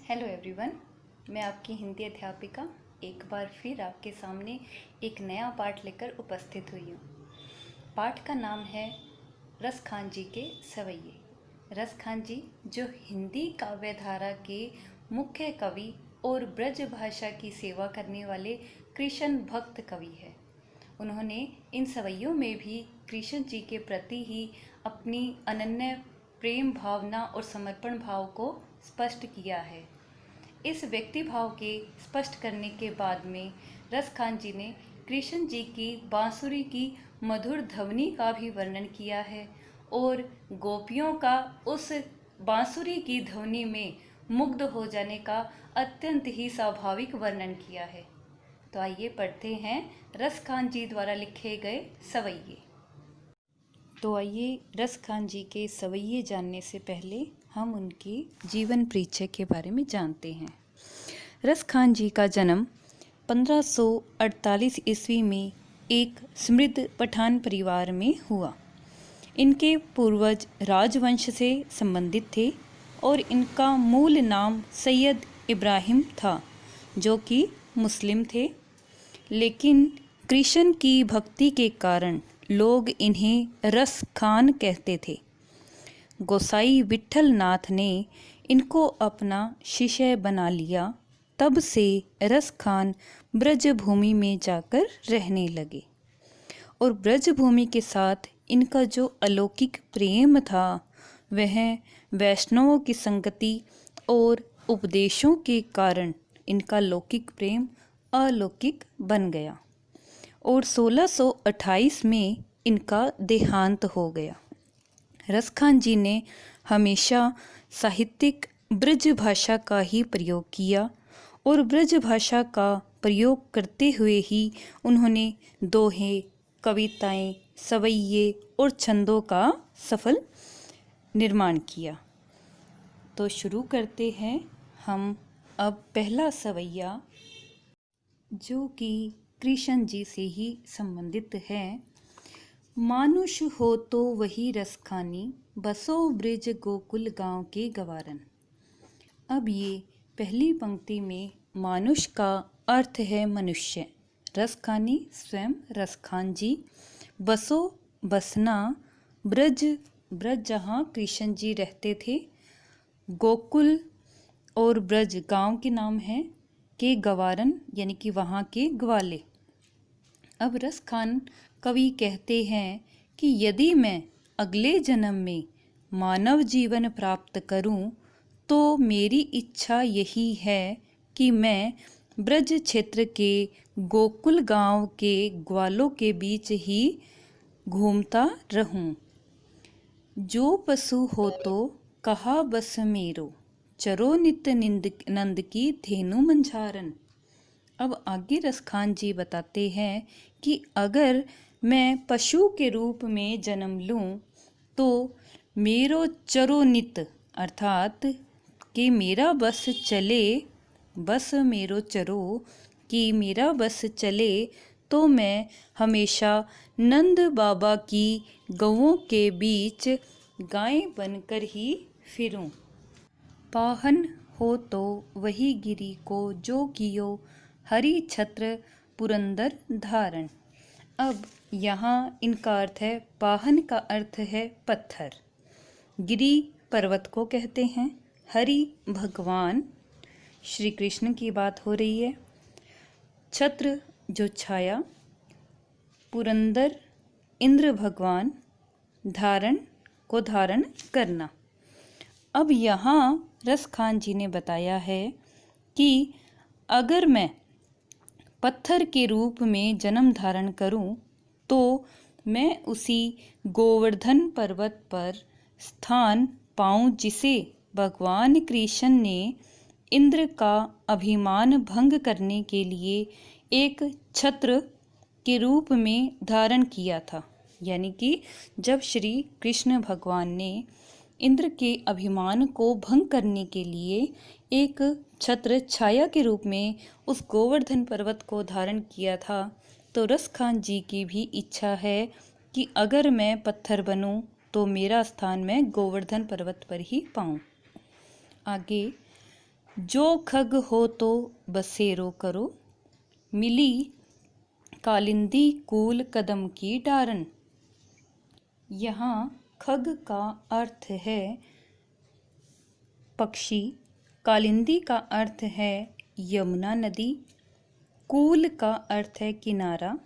Hello everyone, मैं आपकी हिंदी अध्यापिका एक बार फिर आपके सामने एक नया पाठ लेकर उपस्थित हुई हूँ। पाठ का नाम है रस खान जी के सवैये। रस खान जी जो हिंदी काव्य धारा के मुख्य कवि और ब्रज भाषा की सेवा करने वाले कृष्ण भक्त कवि है। उन्होंने इन सवैयों में भी कृष्ण जी के प्रति ही अपनी अनन्य प्रेम भावना और समर्पण भाव को स्पष्ट किया है। इस व्यक्ति भाव के स्पष्ट करने के बाद में रस खान जी ने कृष्ण जी की बांसुरी की मधुर ध्वनि का भी वर्णन किया है और गोपियों का उस बांसुरी की ध्वनि में मुग्ध हो जाने का अत्यंत ही स्वाभाविक वर्णन किया है। तो आइए पढ़ते हैं रस खान जी द्वारा लिखे गए सवैये। तो आइए रस खान जी के सवैये जानने से पहले हम उनकी जीवन परिचय के बारे में जानते हैं। रस खान जी का जन्म 1548 ईस्वी में एक समृद्ध पठान परिवार में हुआ। इनके पूर्वज राजवंश से संबंधित थे और इनका मूल नाम सैयद इब्राहिम था, जो कि मुस्लिम थे। लेकिन कृष्ण की भक्ति के कारण लोग इन्हें रस खान कहते थे। गोसाई विट्ठल नाथ ने इनको अपना शिष्य बना लिया। तब से रस खान ब्रजभूमि में जाकर रहने लगे और ब्रजभूमि के साथ इनका जो अलौकिक प्रेम था वह वैष्णवों की संगति और उपदेशों के कारण इनका लौकिक प्रेम अलौकिक बन गया और 1628 में इनका देहांत हो गया। रस खान जी ने हमेशा साहित्यिक ब्रज भाषा का ही प्रयोग किया और ब्रज भाषा का प्रयोग करते हुए ही उन्होंने दोहे, कविताएं, सवैये और छंदों का सफल निर्माण किया। तो शुरू करते हैं हम अब पहला सवैया, जो कि कृष्ण जी से ही संबंधित है। मानुष हो तो वही रस खानी, बसो ब्रिज गोकुल गांव के गवारन। अब ये पहली पंक्ति में मानुष का अर्थ है मनुष्य, रस खानी स्वयं रस खान जी, बसो बसना, ब्रज ब्रज जहाँ कृष्ण जी रहते थे, गोकुल और ब्रज गांव के नाम हैं, के गवारन यानी कि वहाँ के ग्वाले। अब रस खान कवि कहते हैं कि यदि मैं अगले जन्म में मानव जीवन प्राप्त करूं तो मेरी इच्छा यही है कि मैं ब्रज क्षेत्र के गोकुल गांव के ग्वालों के बीच ही घूमता रहूं। जो पशु हो तो कहा बस मेरो, चरो नित नंद की धेनु मंझारन। अब आगे रस खान जी बताते हैं कि अगर मैं पशु के रूप में जन्म लूं तो मेरो चरो नित अर्थात कि मेरा बस चले, बस मेरो चरो कि मेरा बस चले तो मैं हमेशा नंद बाबा की गौओं के बीच गाय बनकर ही फिरूं। पाहन हो तो वही गिरी को जो कियो, हरि छत्र पुरंदर धारण। अब यहाँ इनका अर्थ है, पाहन का अर्थ है पत्थर, गिरी पर्वत को कहते हैं, हरि भगवान श्री कृष्ण की बात हो रही है, छत्र जो छाया, पुरंदर इंद्र भगवान, धारण को धारण करना। अब यहाँ रस खान जी ने बताया है कि अगर मैं पत्थर के रूप में जन्म धारण करूं तो मैं उसी गोवर्धन पर्वत पर स्थान पाऊं जिसे भगवान कृष्ण ने इंद्र का अभिमान भंग करने के लिए एक छत्र के रूप में धारण किया था। यानी कि जब श्री कृष्ण भगवान ने इंद्र के अभिमान को भंग करने के लिए एक छत्र छाया के रूप में उस गोवर्धन पर्वत को धारण किया था, तो रस खान जी की भी इच्छा है कि अगर मैं पत्थर बनूं तो मेरा स्थान मैं गोवर्धन पर्वत पर ही पाऊं। आगे जो खग हो तो बसेरो करो, मिली कालिंदी कूल कदम की डारन। यहाँ खग का अर्थ है पक्षी, कालिंदी का अर्थ है यमुना नदी, कूल का अर्थ है किनारा,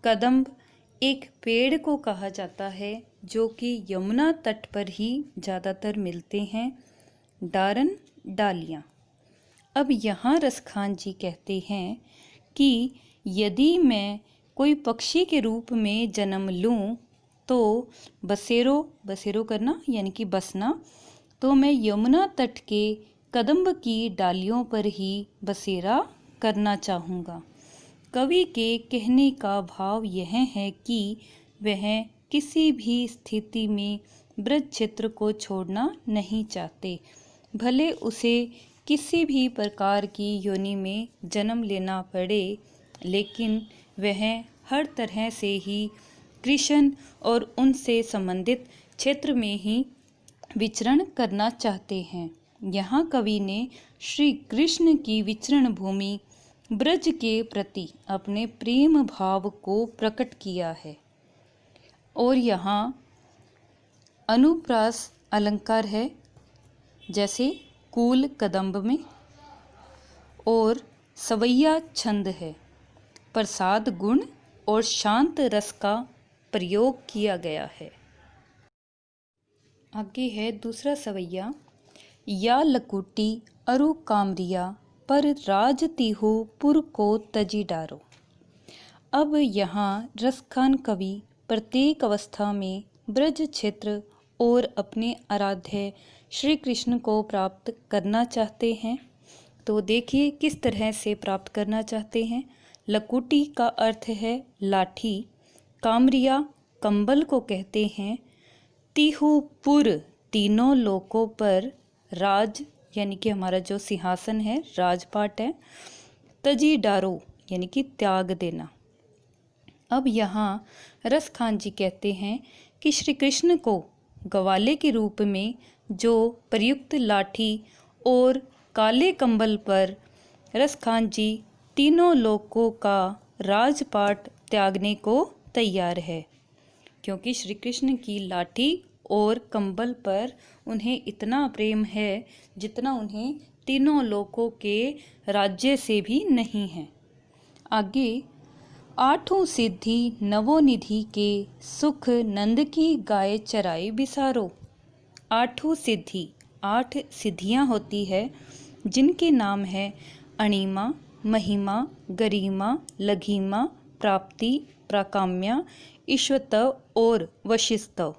कदम्ब एक पेड़ को कहा जाता है जो कि यमुना तट पर ही ज़्यादातर मिलते हैं, डारन डालियाँ। अब यहाँ रसखान जी कहते हैं कि यदि मैं कोई पक्षी के रूप में जन्म लूँ तो बसेरो, बसेरो करना यानी कि बसना, तो मैं यमुना तट के कदम्ब की डालियों पर ही बसेरा करना चाहूँगा। कवि के कहने का भाव यह है कि वह किसी भी स्थिति में ब्रज क्षेत्र को छोड़ना नहीं चाहते, भले उसे किसी भी प्रकार की योनि में जन्म लेना पड़े, लेकिन वह हर तरह से ही कृष्ण और उनसे संबंधित क्षेत्र में ही विचरण करना चाहते हैं। यहाँ कवि ने श्री कृष्ण की विचरण भूमि ब्रज के प्रति अपने प्रेम भाव को प्रकट किया है। और यहाँ अनुप्रास अलंकार है, जैसे कूल कदम्ब में, और सवैया छंद है, प्रसाद गुण और शांत रस का प्रयोग किया गया है। आगे है दूसरा सवैया, या लकुटी अरु कामरिया पर राज तिहु पुर को तजी डारो। अब यहाँ रसखान कवि प्रत्येक अवस्था में ब्रज क्षेत्र और अपने आराध्य श्री कृष्ण को प्राप्त करना चाहते हैं। तो देखिए किस तरह से प्राप्त करना चाहते हैं। लकुटी का अर्थ है लाठी, कामरिया कंबल को कहते हैं, तिहुपुर तीनों लोकों पर, राज यानी कि हमारा जो सिंहासन है, राजपाट है, तजी डारो यानी कि त्याग देना। अब यहाँ रसखान जी कहते हैं कि श्री कृष्ण को गवाले के रूप में जो प्रयुक्त लाठी और काले कंबल पर रसखान जी तीनों लोकों का राजपाट त्यागने को तैयार है, क्योंकि श्री कृष्ण की लाठी और कंबल पर उन्हें इतना प्रेम है जितना उन्हें तीनों लोकों के राज्य से भी नहीं है। आगे, आठों सिद्धि नवोनिधि के सुख नंद की गाय चराई बिसारो। आठों सिद्धि, 8 सिद्धियां होती है जिनके नाम है अणिमा, महिमा, गरिमा, लघिमा, प्राप्ति, प्राकाम्या, ईश्वतव और वशिष्ठव।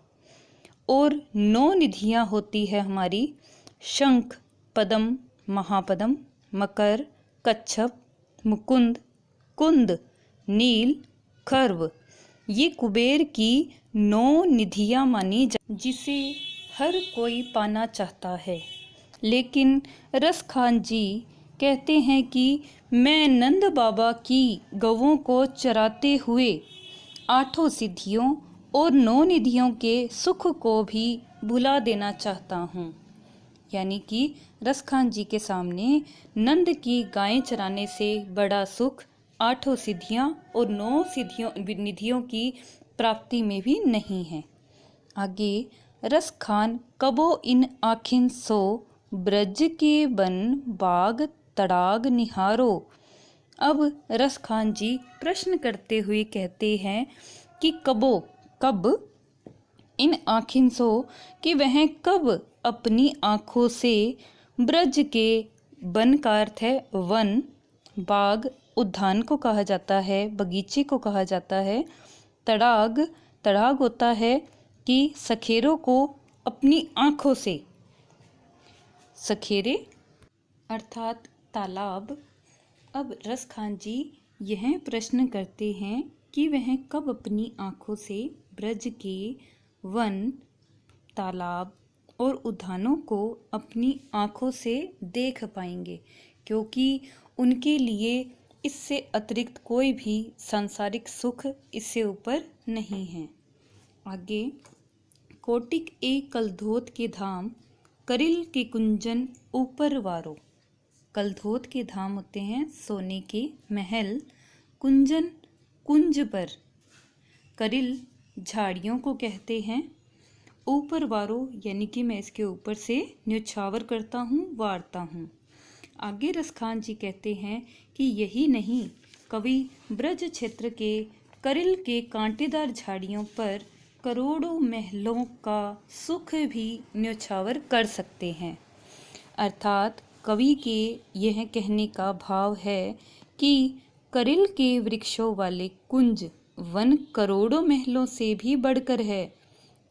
और 9 निधियाँ होती है हमारी शंख, पद्म, महापद्म, मकर, कच्छप, मुकुंद, कुंद, नील, खर्व। ये कुबेर की 9 निधियाँ मानी जिसे हर कोई पाना चाहता है। लेकिन रसखान जी कहते हैं कि मैं नंद बाबा की गौओं को चराते हुए 8 सिद्धियों और 9 निधियों के सुख को भी भुला देना चाहता हूँ। यानी कि रसखान जी के सामने नंद की गायें चराने से बड़ा सुख 8 सिद्धियाँ और 9 निधियों की प्राप्ति में भी नहीं है। आगे, रसखान कबो इन आखिन सो ब्रज के बन बाग तड़ाग निहारो। अब रसखान जी प्रश्न करते हुए कहते हैं कि कब इन आखिन सो, कि वह कब अपनी आँखों से ब्रज के, वन का अर्थ है वन, बाग उद्यान को कहा जाता है, बगीचे को कहा जाता है, तड़ाग, तड़ाग होता है कि सखेरों को अपनी आँखों से, सखेरे अर्थात तालाब। अब रसखान जी यह प्रश्न करते हैं कि वह कब अपनी आँखों से ब्रज के वन, तालाब और उद्यानों को अपनी आँखों से देख पाएंगे, क्योंकि उनके लिए इससे अतिरिक्त कोई भी सांसारिक सुख इससे ऊपर नहीं है। आगे, कोटिक एक कलधोत के धाम, करिल के कुंजन ऊपर वारो। कलधोत के धाम होते हैं सोने के महल, कुंजन कुंज पर, करिल झाड़ियों को कहते हैं, ऊपर वारो यानी कि मैं इसके ऊपर से न्यौछावर करता हूँ, वारता हूँ। आगे रसखान जी कहते हैं कि यही नहीं, कवि ब्रज क्षेत्र के करिल के कांटेदार झाड़ियों पर करोड़ों महलों का सुख भी न्यौछावर कर सकते हैं। अर्थात कवि के यह कहने का भाव है कि करिल के वृक्षों वाले कुंज वन करोड़ों महलों से भी बढ़कर है।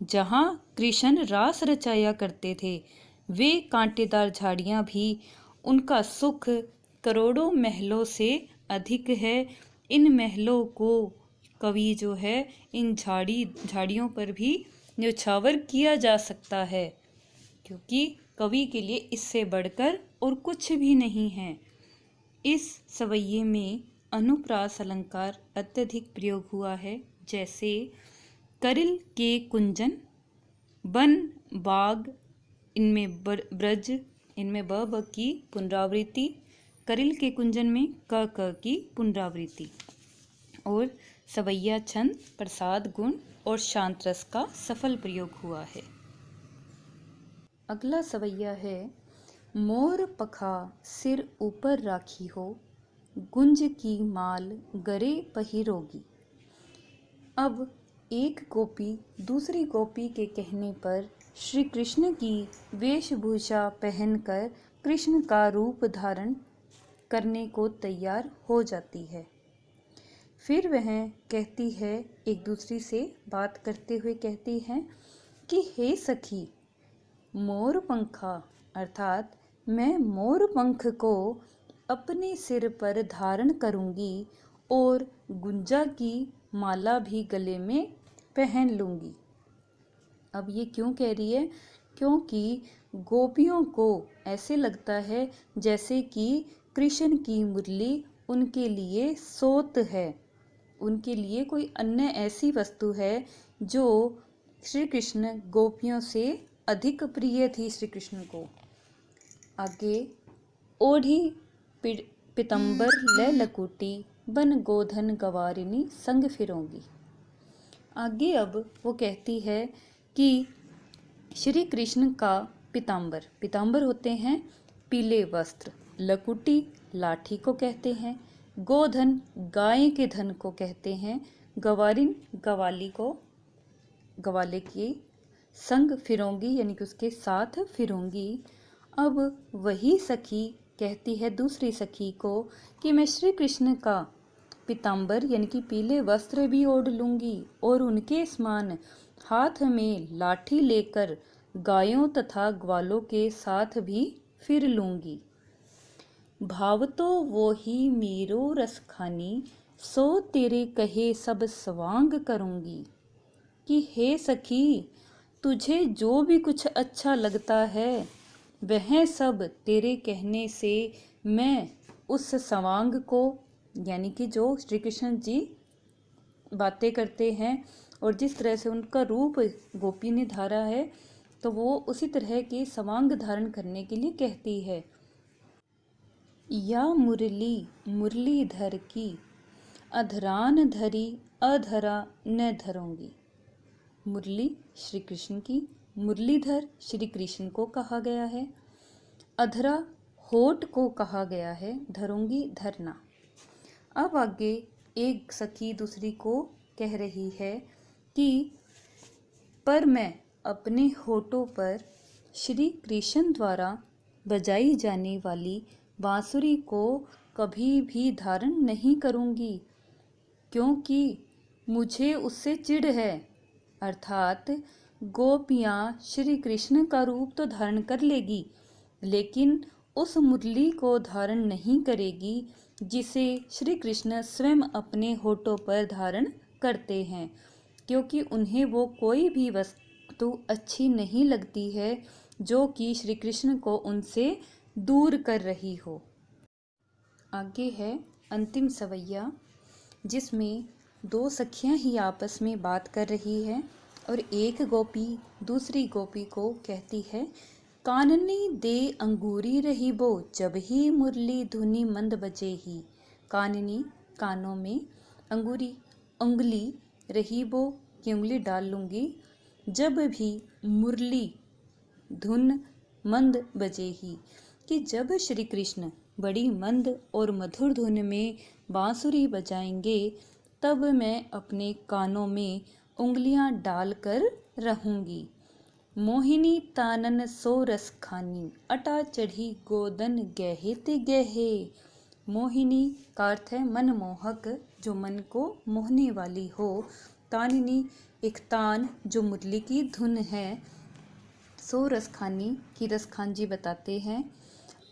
जहाँ कृष्ण रास रचाया करते थे, वे कांटेदार झाड़ियाँ भी उनका सुख करोड़ों महलों से अधिक है। इन महलों को कवि जो है इन झाड़ियों पर भी न्यौछावर किया जा सकता है, क्योंकि कवि के लिए इससे बढ़कर और कुछ भी नहीं है। इस सवैये में अनुप्रास अलंकार अत्यधिक प्रयोग हुआ है, जैसे करिल के कुंजन, वन बाग, इनमें ब्रज, इनमें ब की पुनरावृत्ति, करिल के कुंजन में क की पुनरावृत्ति, और सवैया छंद, प्रसाद गुण और शांत रस का सफल प्रयोग हुआ है। अगला सवैया है, मोर पखा सिर ऊपर राखी हो, गुंज की माल गरे पहिरोगी। अब एक गोपी दूसरी गोपी के कहने पर श्री कृष्ण की वेशभूषा पहनकर कृष्ण का रूप धारण करने को तैयार हो जाती है। फिर वह कहती है, एक दूसरी से बात करते हुए कहती है कि हे सखी, मोर पंखा, अर्थात मैं मोर पंख को अपने सिर पर धारण करूंगी और गुंजा की माला भी गले में पहन लूंगी। अब ये क्यों कह रही है? क्योंकि गोपियों को ऐसे लगता है जैसे कि कृष्ण की मुरली उनके लिए सोत है, उनके लिए कोई अन्य ऐसी वस्तु है जो श्री कृष्ण गोपियों से अधिक प्रिय थी श्री कृष्ण को। आगे, ओढ़ी पितंबर ले लकुटी, बन गोधन गवारिनी संग फिरोगी। आगे अब वो कहती है कि श्री कृष्ण का पीतांबर होते हैं पीले वस्त्र, लकुटी लाठी को कहते हैं, गोधन गाय के धन को कहते हैं, गवारिन गवाले की संग फिरोंगी यानी कि उसके साथ फिरूंगी। अब वही सखी कहती है दूसरी सखी को कि मैं श्री कृष्ण का पीतांबर यानी कि पीले वस्त्र भी ओढ़ लूंगी और उनके समान हाथ में लाठी लेकर गायों तथा ग्वालों के साथ भी फिर लूंगी। भाव तो वो ही मेरो रस खानी, सो तेरे कहे सब स्वांग करूंगी। कि हे सखी, तुझे जो भी कुछ अच्छा लगता है वह सब तेरे कहने से मैं उस स्वांग को, यानी कि जो श्री कृष्ण जी बातें करते हैं और जिस तरह से उनका रूप गोपी ने धारा है, तो वो उसी तरह के स्वांग धारण करने के लिए कहती है। या मुरली धर की, अधरान धरी अधरा न धरूंगी। मुरली श्री कृष्ण की, मुरलीधर श्री कृष्ण को कहा गया है, अधरा होठ को कहा गया है, धरूंगी धरना। अब आगे एक सखी दूसरी को कह रही है कि पर मैं अपने होठों पर श्री कृष्ण द्वारा बजाई जाने वाली बांसुरी को कभी भी धारण नहीं करूंगी, क्योंकि मुझे उससे चिढ़ है। अर्थात गोपियाँ श्री कृष्ण का रूप तो धारण कर लेगी, लेकिन उस मुरली को धारण नहीं करेगी जिसे श्री कृष्ण स्वयं अपने होठों पर धारण करते हैं, क्योंकि उन्हें वो कोई भी वस्तु अच्छी नहीं लगती है जो कि श्री कृष्ण को उनसे दूर कर रही हो। आगे है अंतिम सवैया, जिसमें दो सखियां ही आपस में बात कर रही है और एक गोपी दूसरी गोपी को कहती है, काननी दे अंगूरी रही बो, जब ही मुरली धुनी मंद बजे ही। काननी कानों में, अंगूरी उंगली, रही बो की उंगली डाल लूँगी, जब भी मुरली धुन मंद बजे ही, कि जब श्री कृष्ण बड़ी मंद और मधुर धुन में बांसुरी बजाएंगे तब मैं अपने कानों में उंगलियां डालकर रहूंगी। मोहिनी तानन सो रस खानी, अटा चढ़ी गोदन गहे ते गहे। मोहिनी का अर्थ है मनमोहक, जो मन को मोहने वाली हो। ताननी एक तान जो मुरली की धुन है। सो रसखानी की रसखान जी बताते हैं।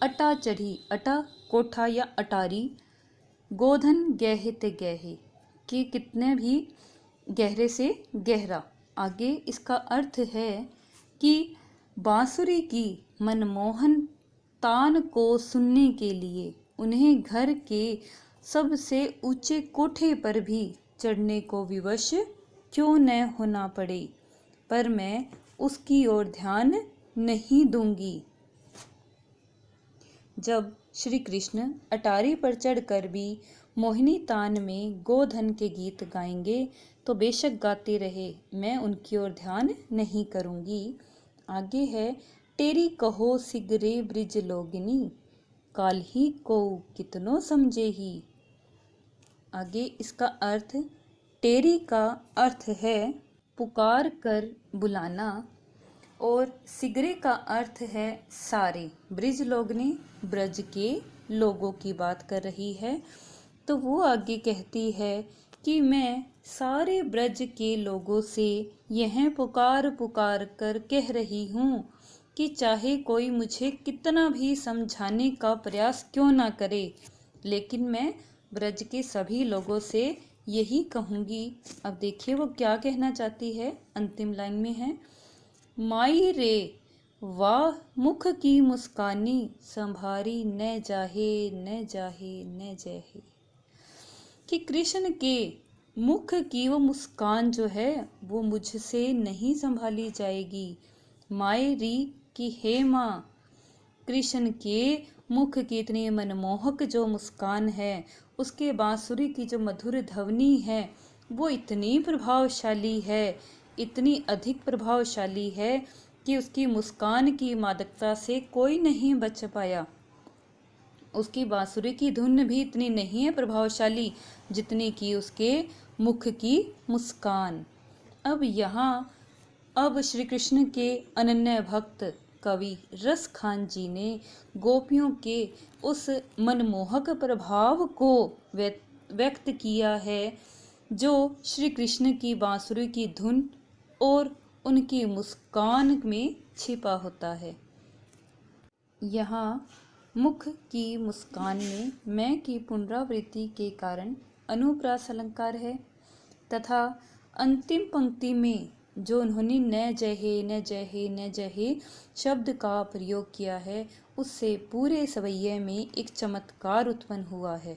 अटा चढ़ी, अटा कोठा या अटारी, गोधन गहे ते गहे कि कितने भी गहरे से गहरा। आगे इसका अर्थ है कि बांसुरी की मनमोहन तान को सुनने के लिए उन्हें घर के सबसे ऊंचे कोठे पर भी चढ़ने को विवश क्यों न होना पड़े, पर मैं उसकी ओर ध्यान नहीं दूंगी। जब श्री कृष्ण अटारी पर चढ़कर भी मोहिनी तान में गोधन के गीत गाएंगे तो बेशक गाते रहे, मैं उनकी ओर ध्यान नहीं करूंगी। आगे है, तेरी कहो सिगरे ब्रिज लोगनी, काल ही को कितनो समझे ही। आगे इसका अर्थ, टेरी का अर्थ है पुकार कर बुलाना और सिगरे का अर्थ है सारे। ब्रिज लोगने ब्रज के लोगों की बात कर रही है, तो वो आगे कहती है कि मैं सारे ब्रज के लोगों से यह पुकार पुकार कर कह रही हूँ कि चाहे कोई मुझे कितना भी समझाने का प्रयास क्यों ना करे, लेकिन मैं ब्रज के सभी लोगों से यही कहूँगी। अब देखिए वो क्या कहना चाहती है, अंतिम लाइन में है, माई रे वाह मुख की मुस्कानी, संभारी न जाहे न जाहे न जाहे। कि कृष्ण के मुख की वो मुस्कान जो है वो मुझसे नहीं संभाली जाएगी। माए री कि हे माँ, कृष्ण के मुख की इतनी मनमोहक जो मुस्कान है, उसके बांसुरी की जो मधुर ध्वनि है वो इतनी प्रभावशाली है, इतनी अधिक प्रभावशाली है कि उसकी मुस्कान की मादकता से कोई नहीं बच पाया। उसकी बांसुरी की धुन भी इतनी नहीं है प्रभावशाली जितनी कि उसके मुख की मुस्कान। अब श्री कृष्ण के अनन्य भक्त कवि रस खान जी ने गोपियों के उस मनमोहक प्रभाव को व्यक्त किया है जो श्री कृष्ण की बांसुरी की धुन और उनकी मुस्कान में छिपा होता है। यहाँ मुख की मुस्कान में मैं की पुनरावृत्ति के कारण अनुप्रास अलंकार है तथा अंतिम पंक्ति में जो उन्होंने न जहे न जहे न जहे शब्द का प्रयोग किया है, उससे पूरे सवैये में एक चमत्कार उत्पन्न हुआ है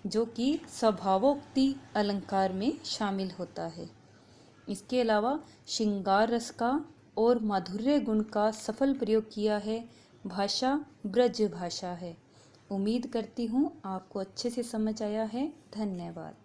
जो कि स्वभावोक्ति अलंकार में शामिल होता है। इसके अलावा श्रृंगार रस का और माधुर्य गुण का सफल प्रयोग किया है। भाषा ब्रज भाषा है। उम्मीद करती हूँ आपको अच्छे से समझ आया है। धन्यवाद।